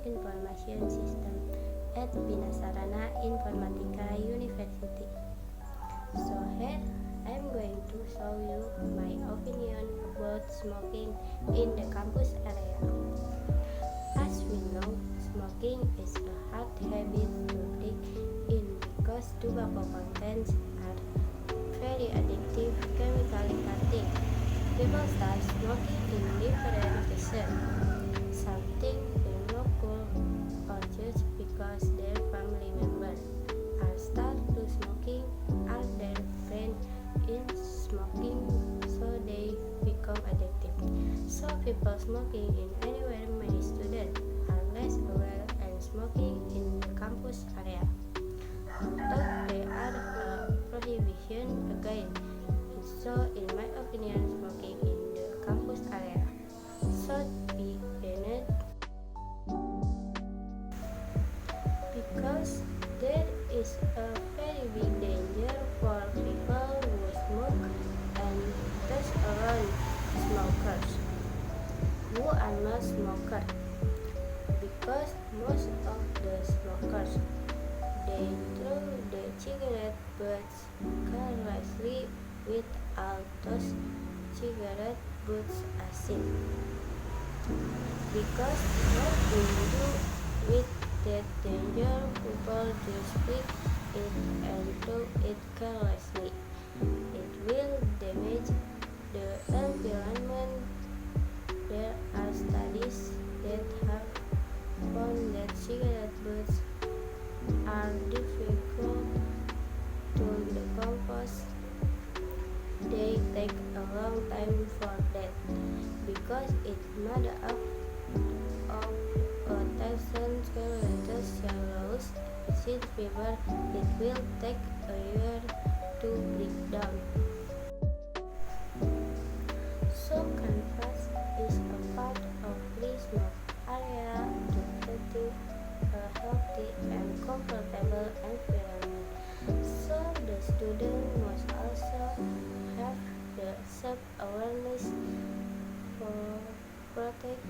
Information System at Binasarana Informatika University. So here I'm going to show you my opinion about smoking in the campus area. As we know, smoking is a hard habit to take in because tobacco contents are very addictive, chemically cutting. People start smoking in different reasons. Some think they look cool or just because their family members are start to smoking or their friend is smoking, so they become addicted. So people smoking in anywhere, many students are less aware and smoking in the campus area. Although there are prohibition again, so in my opinion, smoking in the campus area should be banned because there is a very big danger for people who smoke and test around smokers who are not smokers, because most of the smokers they throw the cigarette butts carelessly without those cigarette butts acid, because what we do with that danger, people just pick it and throw it carelessly. It will damage the environment. There are studies that have found that cigarette butts are difficult to decompose. They take a long time for that because it's made up of 1,000 cellulose acid fiber. It will take a year to break down. So canvas is a part of free smoke area to create a healthy and comfortable environment. So the student must also have the self-awareness for protect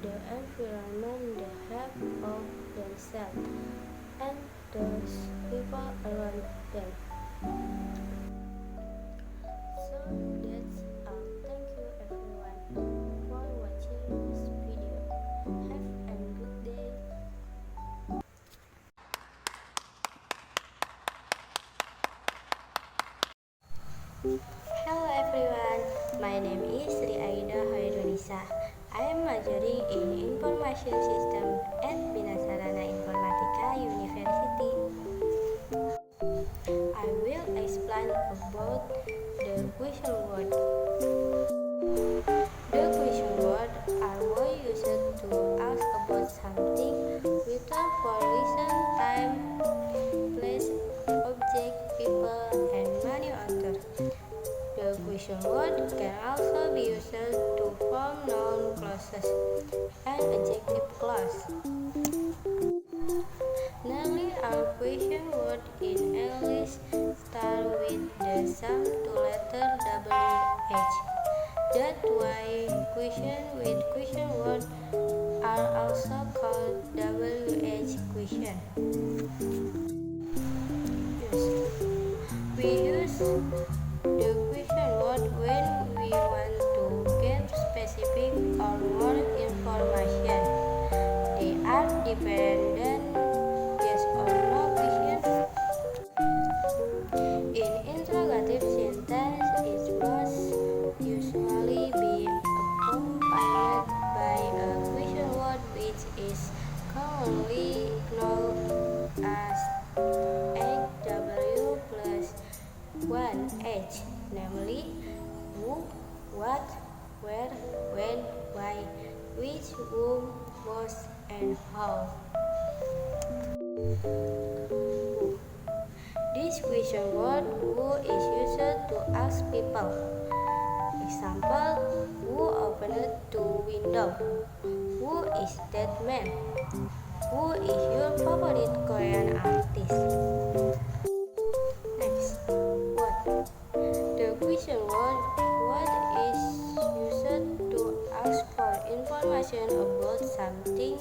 the environment, the health of themselves and those people around them. So that's all. Thank you everyone for watching this video. Have a good day. Hello everyone, my name is Sri Aida Hoirunisa. I am majoring in Information System at Binasarana Informatika University. I will explain about the question word. The question word are words used to ask about something without for reason, time, place, object, people, and many others. The question word can also be used to form noun clauses and adjective clause. Nearly all question words in English start with the same two letter WH. That's why question with question word are also called WH question. We use the question word when we want to get specific or more information. They are dependent yes or no question. In interrogative sentence, it must usually be accompanied by a question word which is commonly known as HW plus 1H, namely who, what, where, when, why, which, whom, was, and how. This question word who is used to ask people. Example, who opened the window? Who is that man? Who is your favorite Korean artist? Next, what? The question word what is used to ask for information about something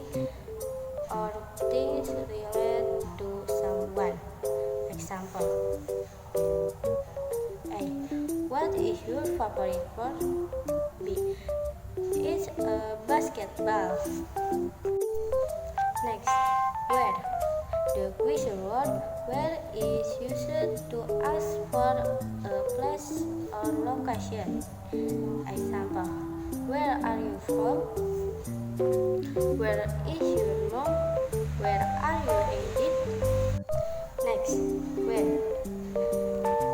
or things related to someone. Example: A. What is your favorite sport? B. It's a basketball. Next, where. The question word where is used to ask for a place or location. Example: where are you from? Where is your mom? Where are you headed? Next, when.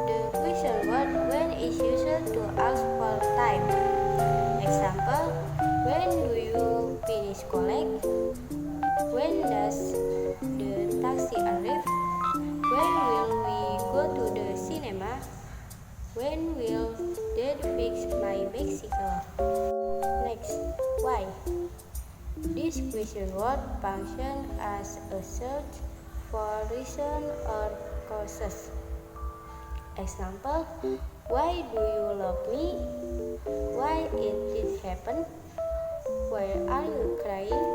The question word when is used to ask for time. Example: when do you finish college? When does the taxi arrive? When will we go to the cinema? When will Dad fix my bicycle? Next, why. This question word functions as a search for reason or causes. Example: why do you love me? Why did this happen? Why are you crying?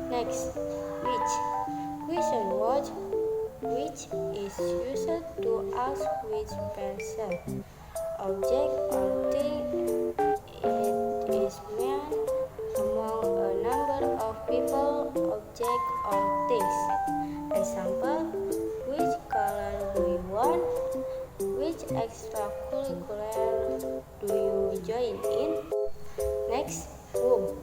Next, which. Question word which is used to ask which person, object, or thing it is meant among a number of people, object, or things. Example: which color do you want? Which extracurricular do you join in? Next, whom.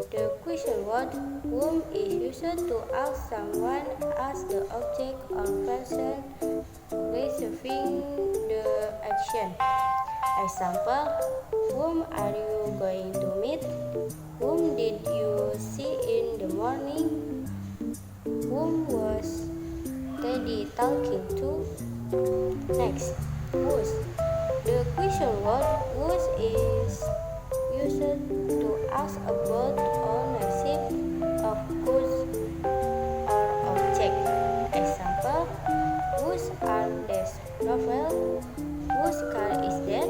The question word whom is used to ask someone as the object or person receiving the action. Example: whom are you going to meet? Whom did you see in the morning? Whom was Teddy talking to? Next, whose. The question word whose is used to ask about ownership of goods or object. Example: whose are these novels? Whose car is that?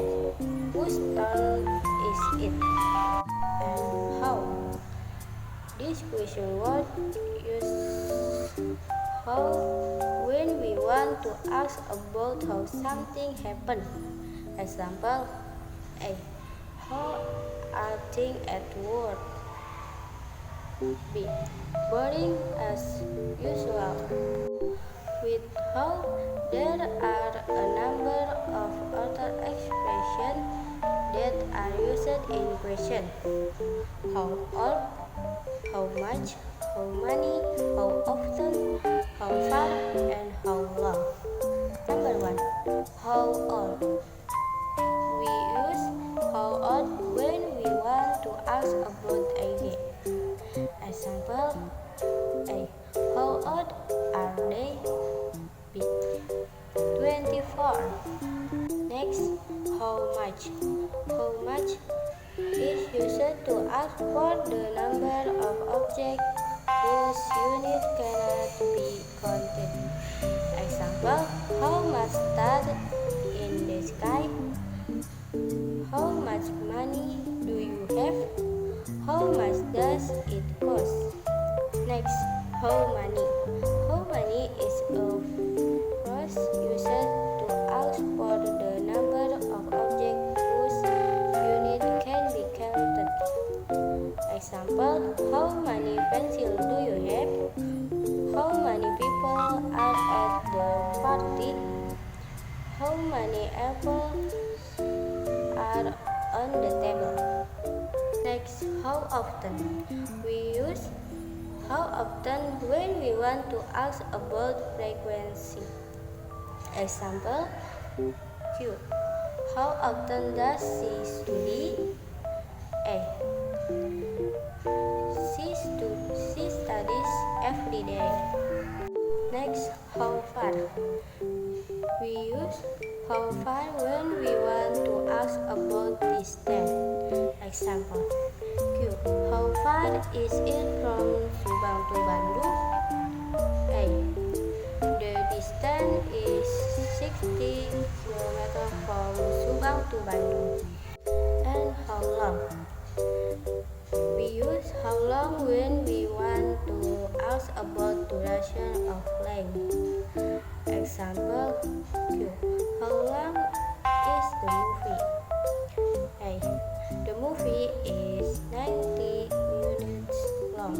Whose turn is it? And how. This question word use how when we want to ask about how something happened. Example: A. How are things at work? B. Boring as usual. With how, there are a number of other expressions that are used in question. How old, how much, how many, how often, how far, and how long. Number 1. How old. We use how old when we want to ask about age. Example: A. How old are they? B. 24. Next, how much. How much is used to ask for the number of objects whose unit cannot be counted. Example: how much stars in the sky? How much money do you have? How much does it cost? Next, how many. How many is a phrase used to ask for the number of objects whose unit can be counted. Example: how many pencils do you have? How many people are at the party? How many apples are on the table? Next, how often. We use how often when we want to ask about frequency. Example: Q. How often does she study? A. She studies every day. Next, how far. We use how far when we want to ask about distance. Example: Q. How far is it from Subang to Bandung? A. The distance is 60 km from Subang to Bandung. And how long. We use how long when we want to talks about duration of length. Example Q. How long is the movie? A. The movie is 90 minutes long.